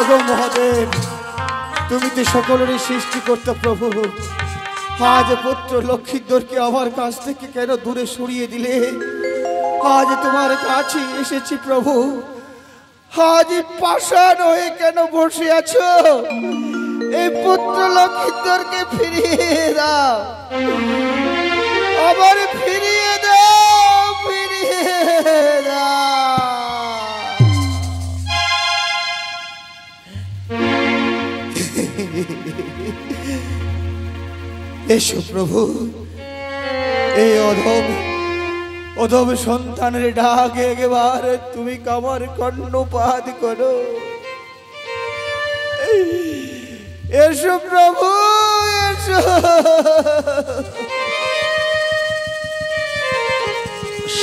ওগো মহাদেব, তুমি তো সকলেরই সৃষ্টিকর্তা প্রভু। আজ পুত্র লক্ষ্মীধরকে আমার কাছ থেকে কেন দূরে সরিয়ে দিলে? আজ তোমার কাছে এসেছি প্রভু, আজ পাষাণ হয়ে কেন বসে আছো? এই পুত্র লক্ষ্মীধরকে ফিরিয়ে দাও, আবার ফিরিয়ে দাও, ফিরিয়ে দাও। এসো প্রভু, এই অধম সন্তানের ডাক একবার তুমি কামার কর্ণপাত করো। এসো প্রভু, এসো।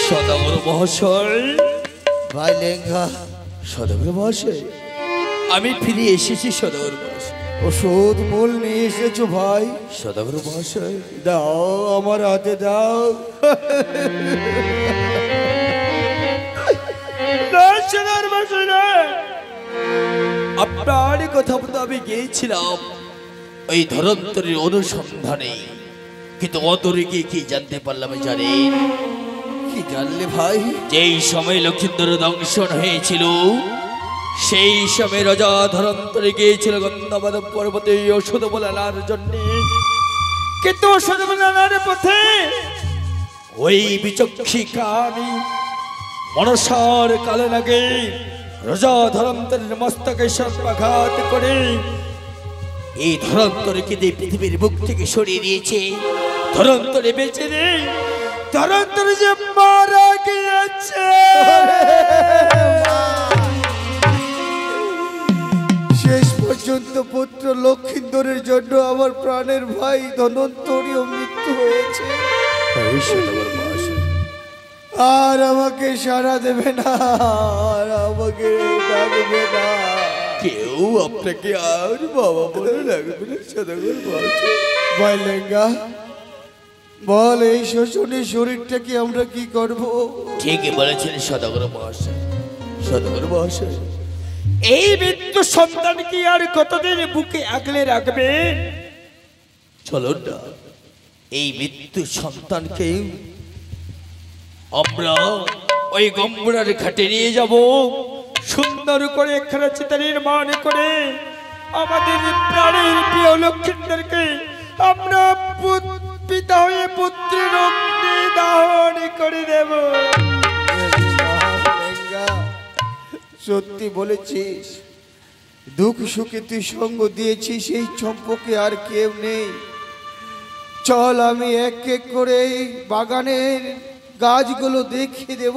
সদাগর মহাশয়, ভাই লেঙ্গা। সদাগর মহাশয়, আমি ফিরে এসেছি। সদাগর মহাশয়, ওষুধ মূল নিয়ে এসেছো ভাই? সদাগর মহাশয়, দাও, আমার হাতে দাও। আপনার কথা মতো আমি গিয়েছিলাম ওই ধরন্তরের অনুসন্ধানে, কিন্তু অদূরে গিয়ে কি জানতে পারলাম জানেন? কি জানলে ভাই? যেই সময় লক্ষ্মীধর দংশন হয়েছিল সেই সময় রাজা ধরন্তরে গিয়েছিল গন্ধামাধব পর্বতে ওষুধ বলার জন্য, কিন্তু ওষুধ বলার পথে ওই বিচক্ষী কামি মনসার কালে লাগে রাজা ধরন্তরের মস্তকে সর্বাঘাত করে এই ধরন্তরকে দিয়ে পৃথিবীর মুখ থেকে সরিয়ে দিয়েছে। ধরন্তরে বেঁচে নেই, ধরন্তরে যে মারা গিয়েছে। শেষ পর্যন্ত পুত্র লক্ষ্মীধরের জন্য আমার প্রাণের ভাই ধনন্তরীও মৃত্যু হয়েছে। আর আমাকে সাড়া দেবে না, আর আমাকে ডাকবে না। কেউ আপনাকে আর বাবা বলে ডাকবে না। সদাগর মহাশয়, ভাই লেঙ্গা, বল এই শোষণের শরীরটাকে আমরা কি করব? ঠিকই বলেছেন সদাগর মহাশয়। সদাগর মহাশয়, এই মৃত্যু সন্তান কি আর কতদিন বুকে আগলে রাখবে? চলুন না, এই মৃত্যু সন্তানকে আমরা ওই গম্বুরার ঘাটে নিয়ে যাব। সুন্দর করে একখানা চিতা নির্মাণ করে আমাদের প্রাণের প্রিয় লক্ষ্মীধরকে আমরা পিতা হয়ে পুত্রের অগ্নি দাহন করে দেব। সত্যি বলেছিস, দুঃখ সুখে তুই সঙ্গ দিয়েছিস, এই চম্পকে আর কেউ নেই। চল আমি এক এক করে বাগানের গাছগুলো দেখিয়ে দেব,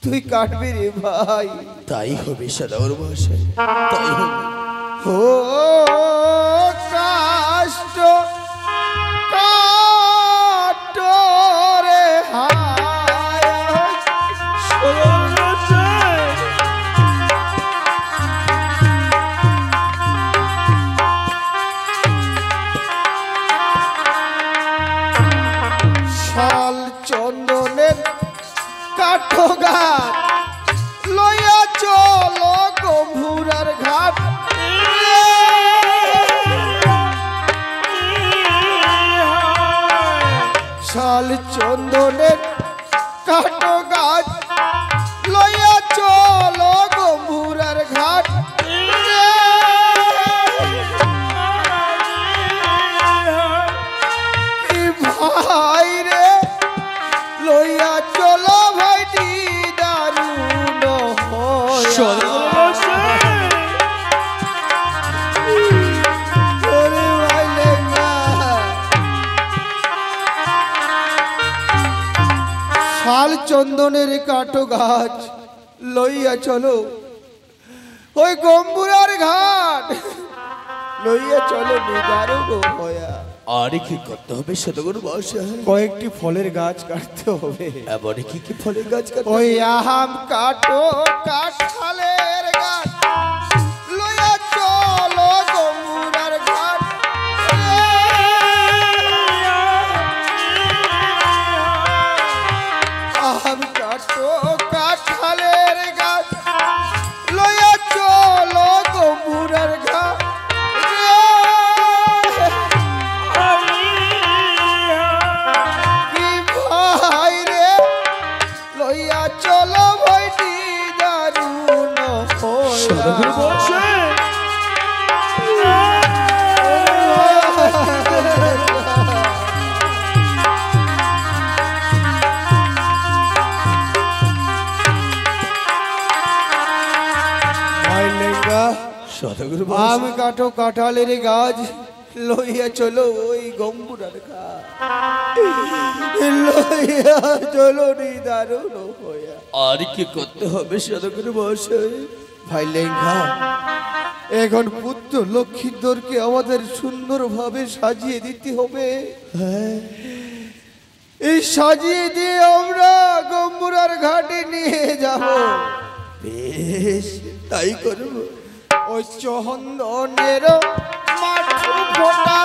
তুই কাটবি রে ভাই। তাই হবে সদাগর মহাশয়, তাই হবে। ও কাষ্ট কাটরে হায় শাল চন্দনের কাঠো ঘাট লইয়া চলো গম্ভুরার ঘাট। শাল চন্দনের কাঠো গাছ লইয়া চলো গম্ভুরার ঘাট। ভাই রে লইয়া চলো ভাইটি দারুণ শাল চন্দনের কাটো গাছ লইয়া চলো ওই গম্বুরার ঘাট লইয়া চলো নিদারুণ হয়া। আর কি করতে হবে সদাগর মহাশয়? কয়েকটি ফলের গাছ কাটতে হবে। এবার কি কি ফলের গাছ কাটতে? ওই আহাম কাটো, কাঁঠালের গাছ লইয়া চলো গম্বুরার ঘাট। আহাম কাটো, কাঁঠালের গাছ লইয়া চলো চলো ভাইটি দারুণ সদাগর মশাই সদাগর আম কাটো কাঁঠালের গাছ লইয়া চলো ওই গম্বুরার গাছ লইয়া চলো নি দারুণ হইয়া। আর কি করতে হবে সদাগর মশাই? ভাই লেঙ্গা, এখন পুত্র লক্ষ্মীধরকে আমাদের সুন্দরভাবে সাজিয়ে দিতে হবে। এই সাজিয়ে দিয়ে আমরা গম্বুরার ঘাটে নিয়ে যাব। বেশ তাই করব। ওই চন্দনের মাঠু ফোটা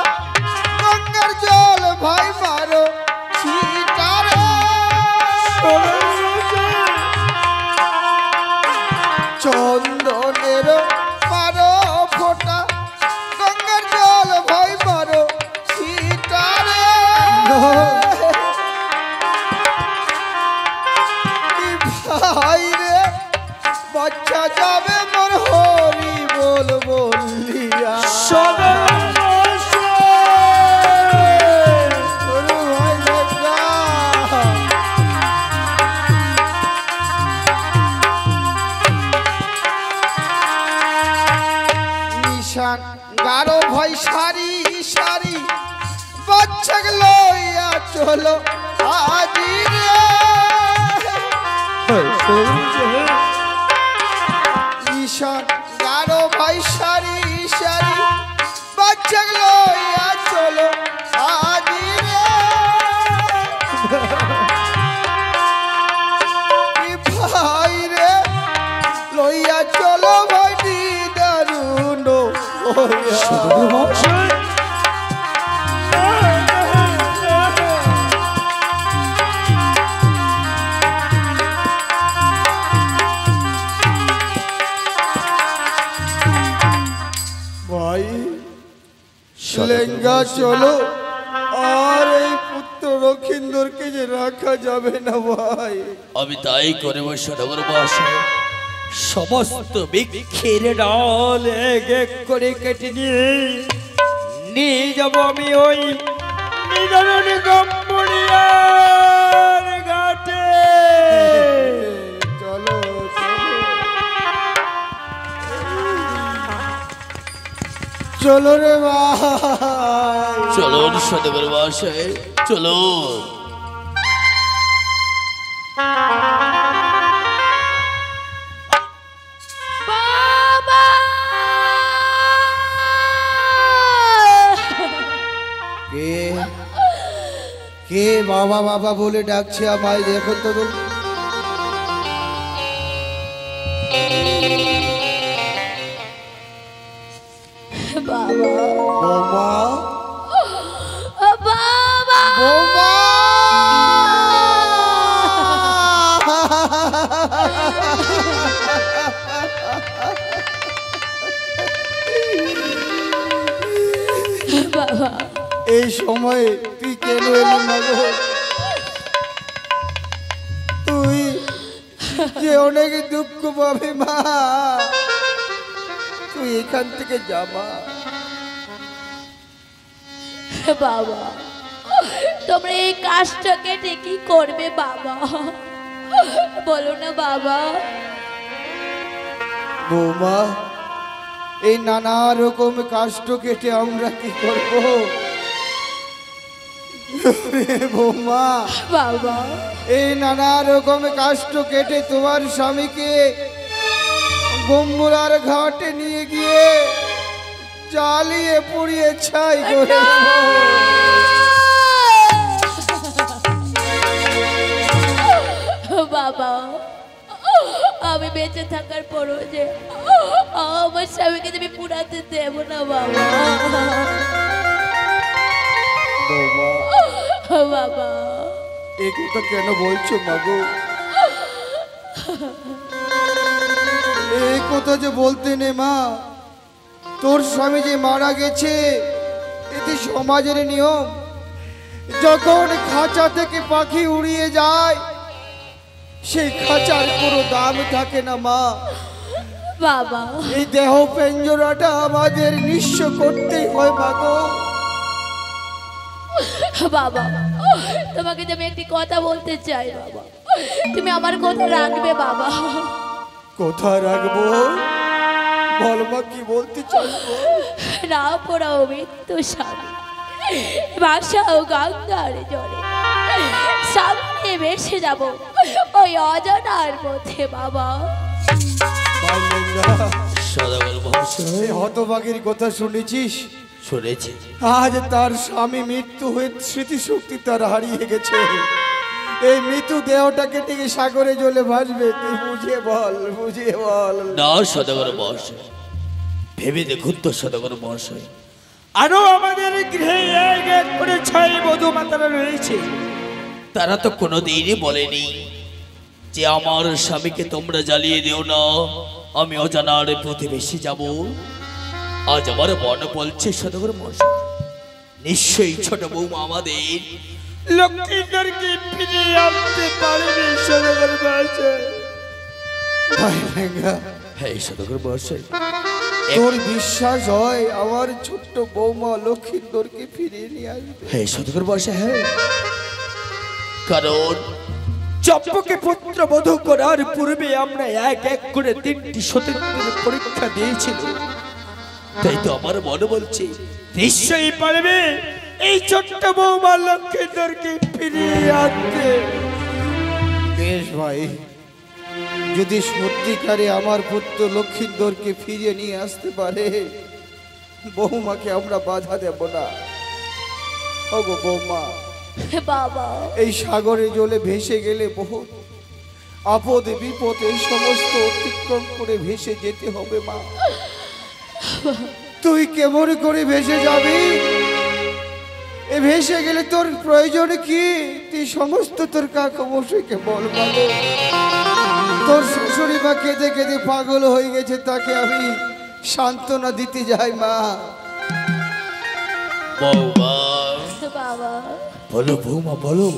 গঙ্গার জল ভাই মারো ছিটারে। চন্দনের মারো ফোটা গঙ্গার জল ভাই মারো ছিটারে। ভাই রে বাচ্চা যাবে মোর হরি বল বলিয়া। ভাই লেঙ্গা, নিশান গারো ভাই সারি সারি বাচ্চা লইয়া চলো আজি রে। ঈশান গারো ভাই সারি সারি বাচ্চা লইয়া চলো আজি রে। ভাই রে লইয়া চলো ভাইটি দারুণ হইয়া। সদাগর মশাই ভাই লেঙ্গা চলো, আর এই পুত্র লক্ষিন্দরকে যে রাখা যাবে না ভাই। আমি তাই করব সদাগর মশাই। সমস্ত বৃক্ষের ডাল এক এক করে কেটে নিয়ে যাব আমি ওই নিদারুণ গম্বুরিয়ার ঘাটে। চলো চলো চলো রে ভাই। চলুন সদাগর মশাই চলুন। বাবা কে কে বাবা বাবা বলে ডাকছে আমায়? দেখো তো বাবা বৌমা, বাবা বৌমা। বাবা এই সময়ে তুই কেন এলি না গো? তুই যে অনেক দুঃখ পাবে মা, তুই এখান থেকে যা মা। বাবা তোমরা এই কাজটা কেটে কি করবে বাবা? বলো না বাবা। বৌমা, এই নানা রকম কাষ্ট কেটে আমরা কি করব? বৌমা, বাবা এই নানা রকম কাষ্ট কেটে তোমার স্বামীকে গম্বুরার ঘাটে নিয়ে গিয়ে জ্বালিয়ে পুড়িয়ে ছাই করে দেব। বাবা আমি বেঁচে থাকার পরও যে আমার স্বামীকে তুমি পুরাতে দেব না বাবা। বৌমা, বাবা এই কথা কেন বলছো মাগো? এই কথা যে বলতে নে মা। তোর স্বামী যে মারা গেছে, এটি সমাজের নিয়ম। যখন খাঁচা থেকে পাখি উড়িয়ে যায় সেই খাঁচার কোনো দাম থাকে না মা। বাবা এই দেহ পেঞ্জরাটা আমাদের নিঃস্ব করতেই হয় মাগো। বাবা তোমাকে যে আমি একটি কথা বলতে চাই বাবা, তুমি আমার কথা রাখবে বাবা? কোথা রাখবো বল মা, কি বলতে চাইবো? না পড়াও মৃত্যু স্বামী, ভাষাও গঙ্গার জলে, সামনে ভেসে যাব ওই অজানার মধ্যে বাবা। সদাগর মহাশয়, এই হতভাগীর কথা শুনেছিস? শুনেছি। আজ তার স্বামী মৃত্যু হয়ে স্মৃতিশক্তি তার হারিয়ে গেছে। এই মৃত্যু দেহটাকে থেকে সাগরে জলে ভাসবে। তুই বুঝিয়ে বল, বুঝিয়ে বল। না সদাগর মহাশয়, ভেবে দেখুন তো সদাগর মহাশয়, আরো আমাদের গৃহে এক এক করে 6 বধূ মাতারা রয়েছে। তারা তো কোনোদিনই বলেনি যে আমার স্বামীকে তোমরা জ্বালিয়ে দিও না, আমি অজানার প্রতিবেশী যাব। আজ আমার মন বলছে সদাগর মহাশয়, নিশ্চয়ই ছোট বৌমা আমাদের লক্ষ্মীদেরকে ফিরিয়ে আনতে পারবে সদাগর মহাশয়। ভাই লেঙ্গা, হ্যাঁ সদাগর মহাশয়, তোর বিশ্বাস হয় আমার ছোট্ট বৌমা লক্ষ্মীন্দরকে ফিরিয়ে নিয়ে আসবে? হ্যাঁ সদাগর মহাশয়, হ্যাঁ। কারণ চম্পকে পুত্র বধূ করার পূর্বে আমরা এক এক করে 3টি সতীত্বের পরীক্ষা দিয়েছিল। তাই তো আমার মনে বলছে নিশ্চয়ই পারবে এই ছোট্ট বৌমা লক্ষ্মীদেরকে ফিরিয়ে আনতে। বেশ ভাই, যদি সত্যিকারে আমার পুত্র লক্ষ্মীন্দরকে ফিরিয়ে নিয়ে আসতে পারে, বৌমাকে আমরা বাধা দেব না। ওগো বৌমা, বাবা এই সাগরে জলে ভেসে গেলে বহু আপদ বিপদ এই সমস্ত অতিক্রম করে ভেসে যেতে হবে মা। তুই কেমন করে ভেসে যাবি? এ ভেসে গেলে তোর প্রয়োজন কি? তুই সমস্ত তোর কাকা মশাইকে বল বাবু। তোর শ্বশুরি মা কেঁদে কেঁদে পাগল হয়ে গেছে, তাকে আমি সান্ত্বনা দিতে যাই মা। বৌমা বাবা বলো, বৌমা বলো,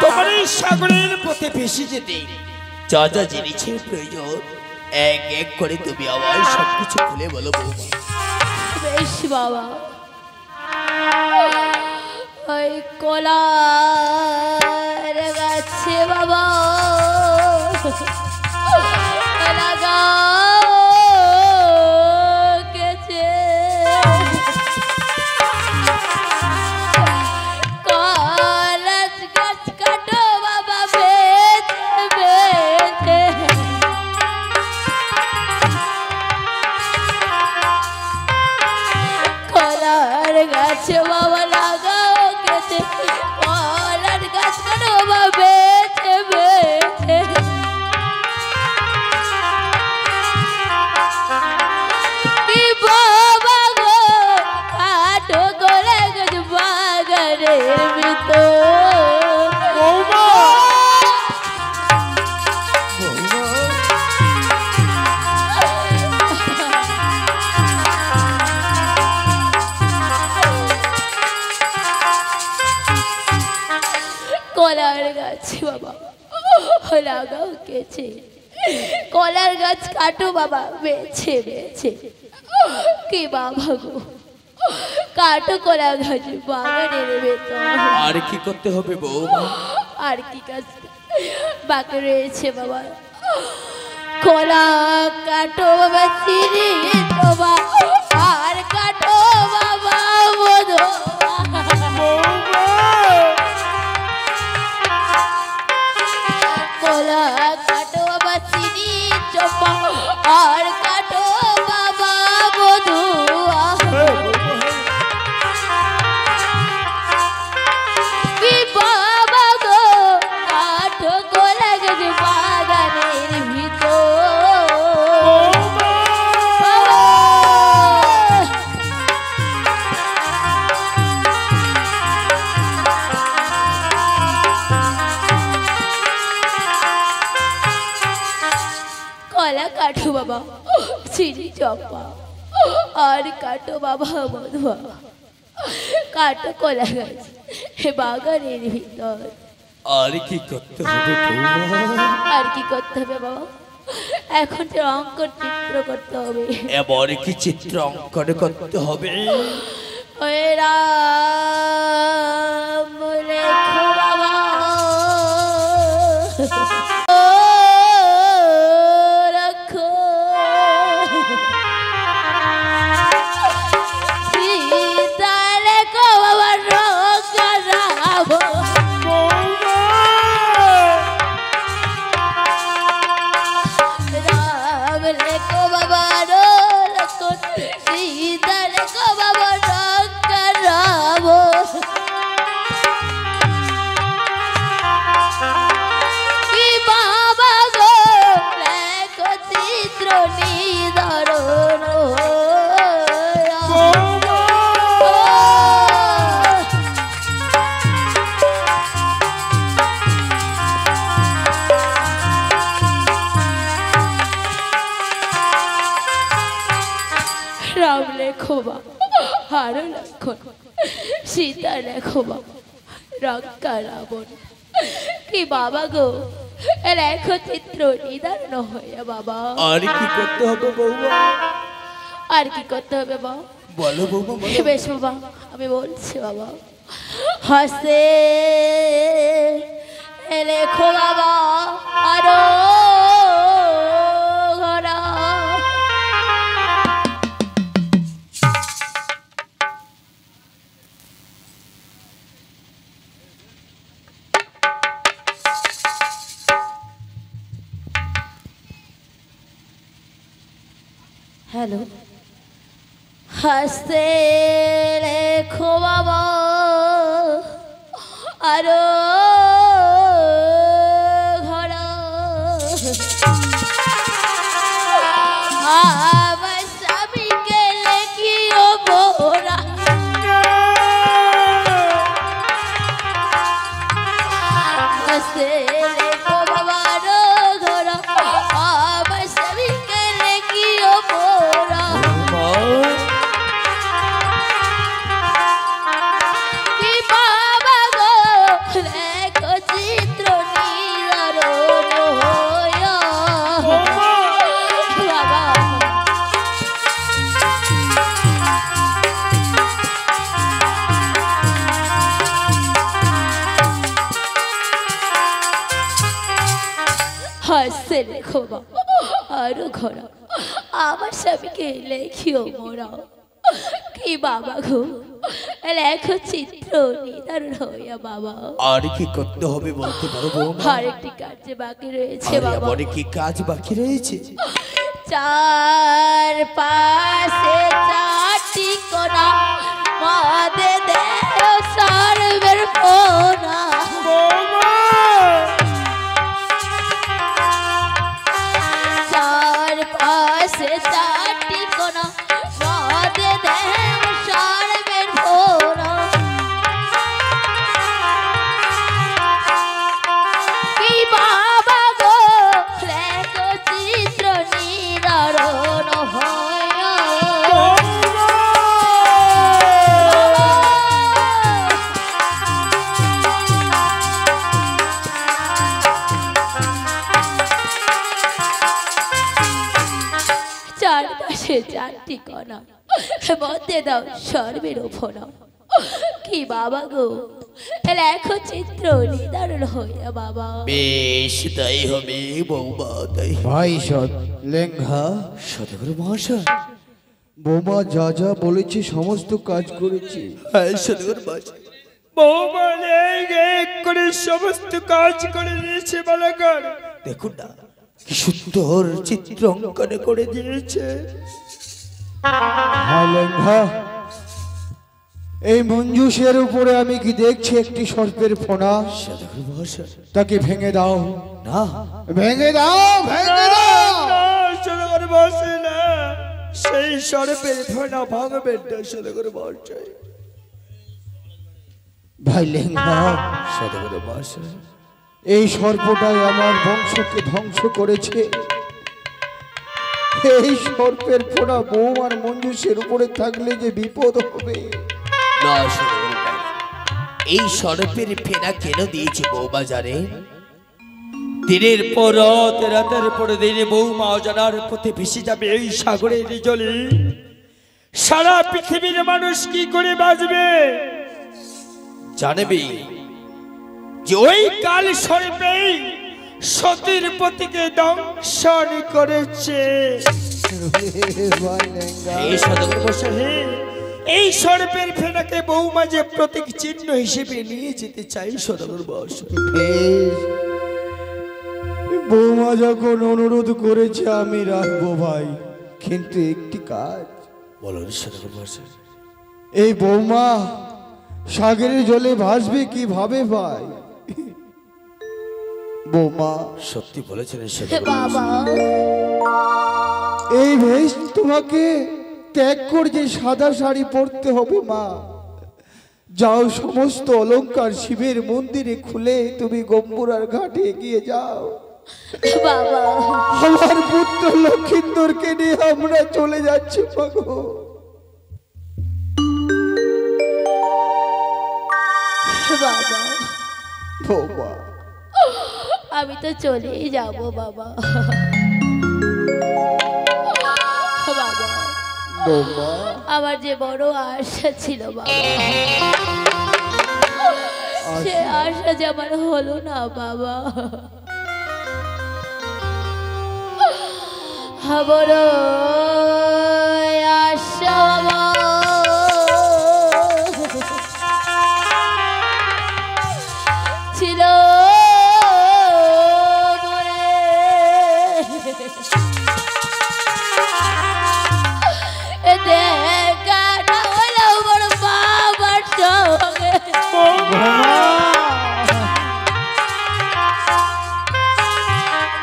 তোমার এই সাগরের পথে ভেসে যেতে যা যা জিনিসের প্রয়োজন এক এক করে তুমি আমার সবকিছু খুলে বলো বৌমা। বেশ বাবা, ওই কলার গাছে বাবা গেছে, কলার গাছ কাটো বাবা বেছে বেছে, কলার গাছ বাবা লাগাও কেটে, কলার গাছ কাটো বাবা বেছে বেছে, কি বাবা গো কাটো করে গাছ বাগানের ভিতর। কলার গাছ বাবা লাগাও কেছে, কলার গাছ কাটো বাবা বেছে বেছে, কি বাবা গো কাটো কলা গাছ বাগানের ভেতর। আর কি করতে হবে বৌমা? আর কি কাজ বাকি রয়েছে বাবা? কলা কাটো বাবা চিনি বাবা, আর কাটো বাবা মধু, কলা কাটো বাবা চিনি চপা, আর কাটো বাবা মধু, কি বাবা গো কাটো কলা গাছ বাগানের ভিতর। কলা কাটো বাবা চিনি চপা, আর কাটো বাবা মধুয়া, কাটো কলা গাছ বাগানের ভিতর। আর কি করতে হবে বৌমা? আর কি করতে হবে বাবা? এখন যে অঙ্কন চিত্র করতে হবে। এবার কি চিত্র অঙ্কন করতে হবে? ওই রাম লেখো বাবা, ও রাখো সীতা লেখো বাবা, রঙা রাম রাম লেখো বাবা, রাখো সীতা লেখো বাবা, রঙা রাম। কি বাবা গো লেখো চিত্র নিদরণ, রাম লেখো বা হার লক্ষণ, সীতা লেখো বা রঙ্কা রাবণ। কি বাবা গো লেখো চিত্র নিদারণ হইয়া বাবা। আর কি করতে হবে বৌমা? আর কি করতে হবে বাবা? বলো বৌমা বলো। বেশ বাবা, আমি বলছি বাবা। হাসে লেখো বাবা আরো ঘরা, হ্যালো। হাসতে লেখো বাবা আরো ঘরা, আমার স্বামীকে লেখিও মোরা, হাসতে লেখো বাবা আরো ঘরা, আমার স্বামীকে লেখিও মোরা। কি বাবা গো লেখো চিত্র নিদারণ হইয়া বাবা। হাসতে লেখো বাবা আরো ঘোরা, আমার স্বামীকে লেখিও মোরা। কি বাবা গো লেখো চিত্র নিদারণ হইয়া বাবা। আর কি করতে হবে বলতে পারো বৌমা? আর একটি কাজ যে বাকি রয়েছে আরে বাবা। আবার কি কাজ বাকি রয়েছে? চার পাশে চারটি কোনা, মদে দেও সর্বের পোনা। চার পাশে চারটি কোনা, মদে দেও সর্বের পোনা। কি বাবা গো লেখো চিত্র নিদারণ হইয়া চার পাশে চারটি কণা, মধ্যে দাও সর্বের ফোনা। কি বাবা গো লেখো চিত্র নিদারণ হইয়া বাবা। বেশ তাই হবে বৌমা, তাই। ভাই সৎ লেঙ্ঘা, সদাগর মহাশয়। বৌমা যা যা বলেছে সমস্ত কাজ করেছি। হ্যাঁ সদাগর মহাশয়। বৌমা এক করে সমস্ত কাজ করে দিয়েছে বালাকার। দেখুন না কি সুন্দর চিত্র অঙ্কন করে দিয়েছে। হ্যাঁ লেঙ্ঘা, এই মঞ্জুসের উপরে আমি কি দেখছি একটি সর্পের ফোনা। সদাগর মহাশয়। তাকে ভেঙে দাও, না ভেঙে দাও, ভেঙে দাও। সদাগর মহাশয় না, সেই সর্পের ফোনা ভাঙবেন না সদাগর মহাশয়। ভাই লেঙ্ঘা, সদাগর মহাশয়। এই সর্পটাই আমার বংশকে ধ্বংস করেছে। এই সর্পের ফোঁটা বৌমার মঞ্জুসের উপরে থাকলে যে বিপদ হবে। না সদাগর মহাশয়, এই সর্পের ফেনা কেন দিয়েছে বৌমা জানে? দিনের পর রাত, রাতের পর দিনে বৌমা অজানার পথে ভেসে যাবে এই সাগরের জলে। সারা পৃথিবীর মানুষ কি করে বাঁচবে? জানবে যে ওই কাল সর্পেই সতীর পতিকে দংশন করেছে। এই সদর বসে এই সর্পের ফেনাকে বৌমা যে প্রতীক চিহ্ন হিসেবে নিয়ে যেতে চাই সদর বস। বৌমা যখন অনুরোধ করেছে আমি রাখবো ভাই, কিন্তু একটি কাজ। বলুন সদর বস। এই বৌমা সাগরের জলে ভাসবে কিভাবে ভাই? বৌমা সত্যি বলেছেন বাবা, এই বেশ তোমাকে ত্যাগ করে যে সাদা শাড়ি পরতে হবে মা। যাও, সমস্ত অলংকার শিবের মন্দিরে খুলে তুমি গম্বুরার ঘাটে এগিয়ে যাও। বাবা, আমার পুত্র লক্ষিন্দরকে নিয়ে আমরা চলে যাচ্ছি মাগো। বাবা, বৌমা আমি তো চলেই যাব বাবা। বাবা, বৌমা আমার যে বড় আশা ছিল বাবা, সে আশা যে আমার হলো না বাবা। বড় আশা বাবা ছিল দেখা হলো বড় বাবার সঙ্গে।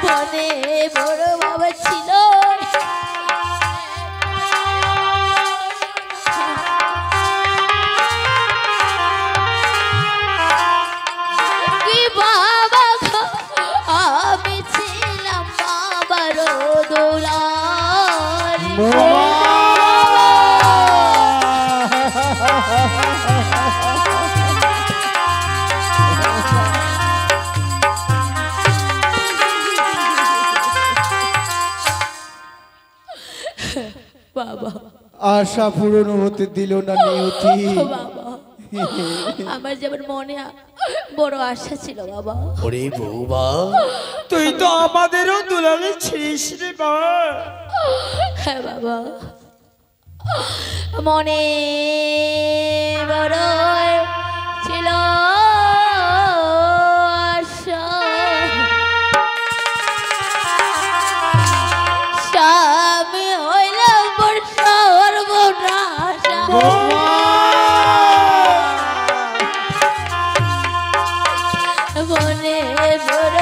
মনে বড় বাবা ছিল, কি বাবা গো, আমি ছিলাম বাবার দোলারি। বাবা, আশা পূরণ হতে দিল না নিয়তি। বাবা, আমার যেমন মনে বড় আশা ছিল বাবা। ওরে বৌমা, তুই তো আমাদেরও দুলালে ছিড়িস রে মা। হ্যাঁ বাবা, মনে বড় ছিল আশা, স্বামী হইল বড় সর্বনাশা। মনে বড়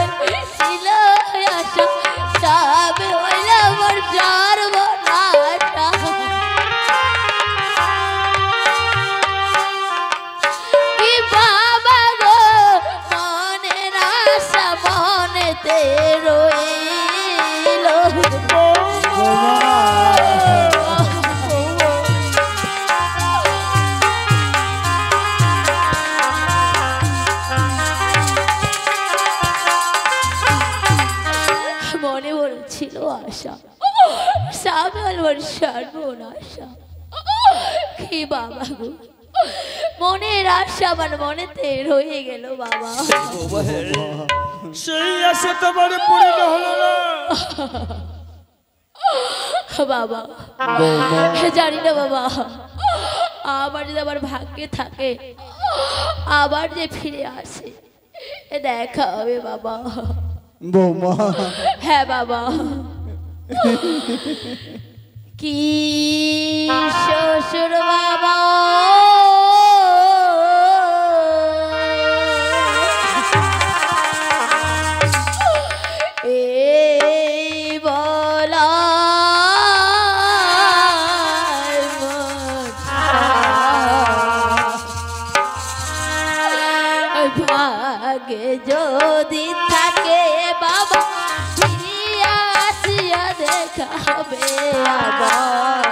ছিল আশা, স্বামী হইল বড় সর্বনাশা। কি বাবা গো, মনের আশা মনেতে রইল। মনে বড় ছিল আশা, সামল বড় সর্বনাশা। কি বাবা গো, মনের আশা আমার মনেতে রয়ে গেল বাবা। সেই আশা তোমার পূর্ণ হলো না বাবা। জানি না বাবা, আবার যদি আমার ভাগ্যে থাকে আবার যে ফিরে আসে দেখা হবে বাবা। বৌমা হ্যাঁ বাবা। কি শ্বশুর বাবা, এই বলা ভাগে যদি থাকে বাবা, ফিরিয়া আসিয়া দেখা হবে আবার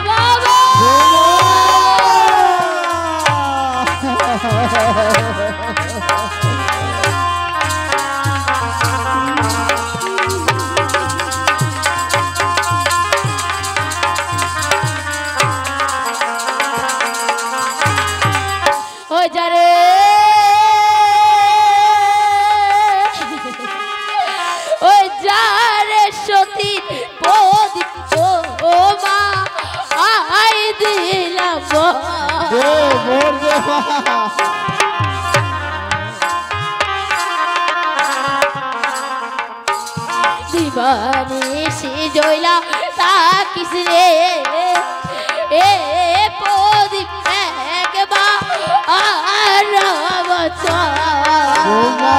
বাবা। যারে সতী প্রদীপ মা আই দিলাম মোর যে মা দিবানি সে জয়লা তাকিস রে এ প্রদীপ একবার আর বছর ও মা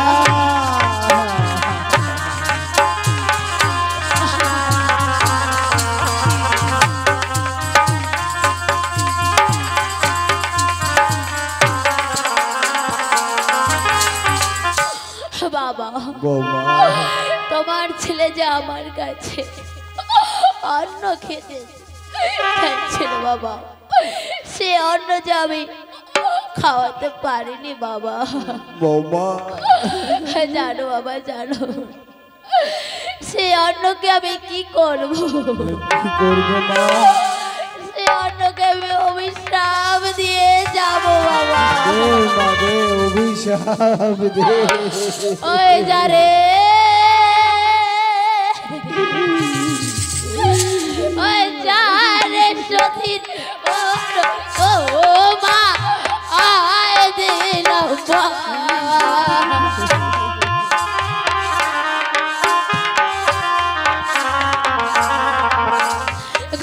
বাবা বৌমা তোমার ছেলে যে আমার কাছে অন্ন খেতে চাইছিল বাবা, সে অন্ন যে আমি খাওয়াতে পারিনি বাবা। বৌমা জানো বাবা জানো, সে অন্নকে আমি কি করব? কি করবে মা? সে অন্নকে আমি অভিশাপ দিয়ে যাব বাবা। দে মা দে, অভিশাপ দে। ওই যারে ওই যারে সতীর ও মা আয় দিলাম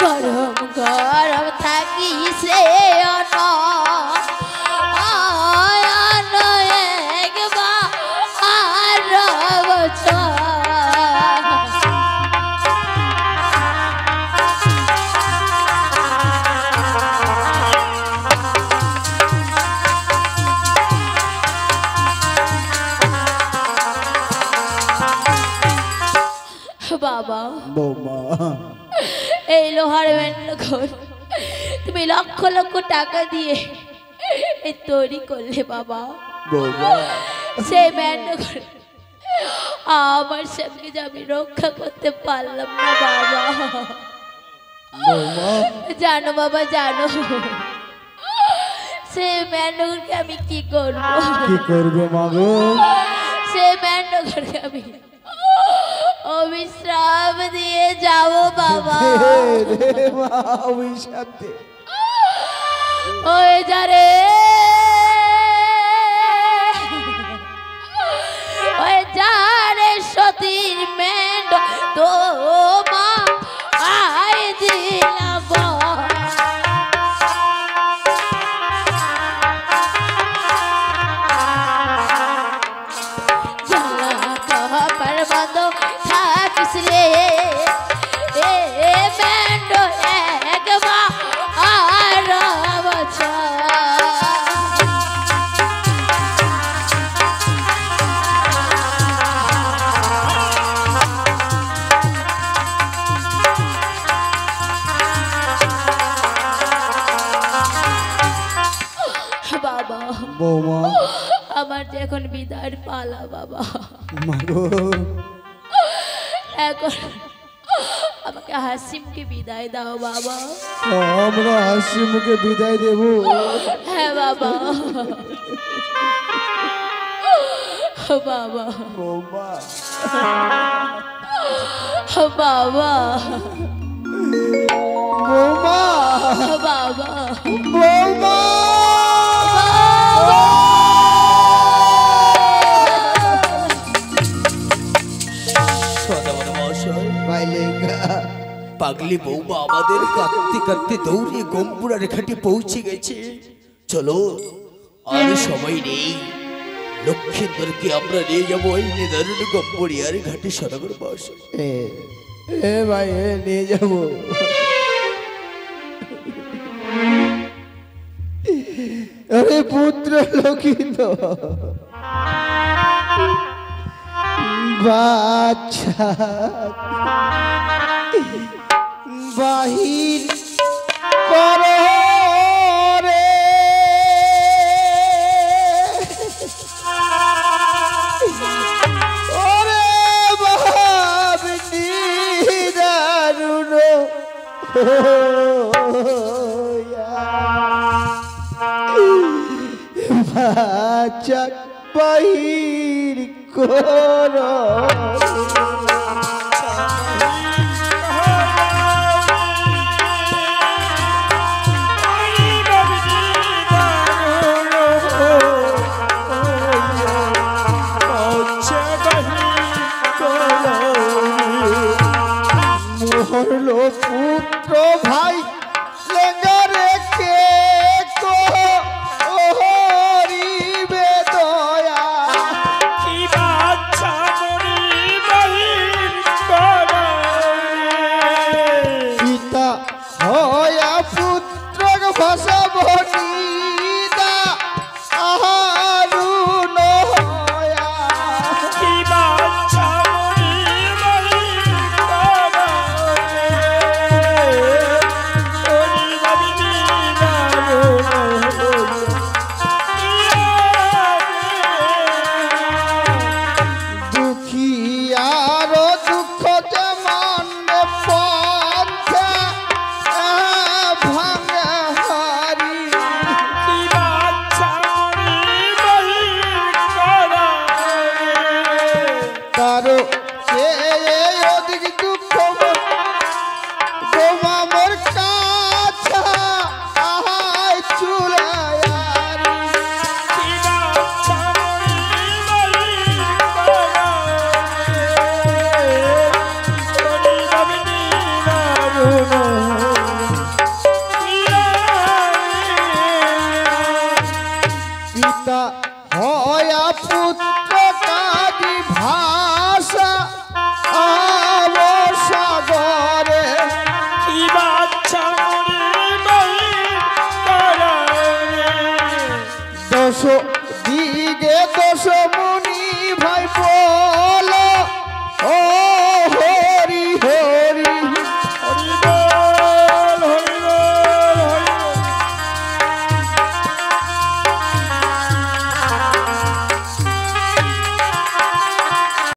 গরম গরম থাকি সে অন্ন একবার আর বছর বাবা। বৌমা এই লোহার ঘর তুমি লক্ষ লক্ষ টাকা দিয়ে এই তৈরি করলে বাবা। বৌমা সেই ঘর আমার স্বামীকে যে আমি রক্ষা করতে পারলাম না বাবা। বৌমা জানো বাবা জানো, সে ঘরকে আমি কি করবো? কি করবে মা গো? সে ঘরকে আমি অবিশ্রাম দিয়ে যাব বাবা। দে মা, অভিশাপ দে। ওই যারে ওই যারে সতীর মেন্ড তো মা আই দিলাম বন্ধ থাকিস রে এ মেন্ড একবার আর বছর বাবা। বৌমা আমার যে এখন বিদায়ের পালা বাবা। মা গো এখন আমাকে হাসিমকে বিদায় দাও বাবা। আমরা হাসি মুখে বিদায় দেব। হ্যাঁ বাবা। বাবা বৌমা বাবা বৌমা বাবা বৌমা পাগলি বৌমা আমাদের কাঁদতে কাঁদতে দৌড়ে গম্বুরার ঘাটে পৌঁছে গেছে। চলো আর সময় নেই, লক্ষ্মীন্দরকে আমরা নিয়ে যাবো ওই নিদারুণ গম্বুরিয়ার ঘাটে সদাগর বাস। এ ভাই এ নিয়ে যাব। আরে পুত্র লক্ষিন্দর বাচ্চা বাহির করো রে ওরে ভাবনি দারুণ বাচ্চা বাহির করো করলো পুত্র ভাই লেঙ্গা রেখে হরিবে দয়া। কি বাচ্চা মরি বাহির করো পিতা হয়া পুত্র ভাষা বনিদা আহারুন হয়া। কি বাচ্চা মরি বাহির করো ওরি বাবিনি বারো দুঃখিয়ার দুঃখ যেমন পন্থা ভাঙে হারি। কি বাচ্চা মরি বাহির করো তারো অধিক দুঃখ গোমামর কাছা আহাই চুলায়ারি। কি বাচ্চা মরি বাহির করো ওরি বাবিনি বারো পিতা হয়া পুত্র কাদি ভাষা সাগরে। কি বাচ্চা মরি বাহির করো দশ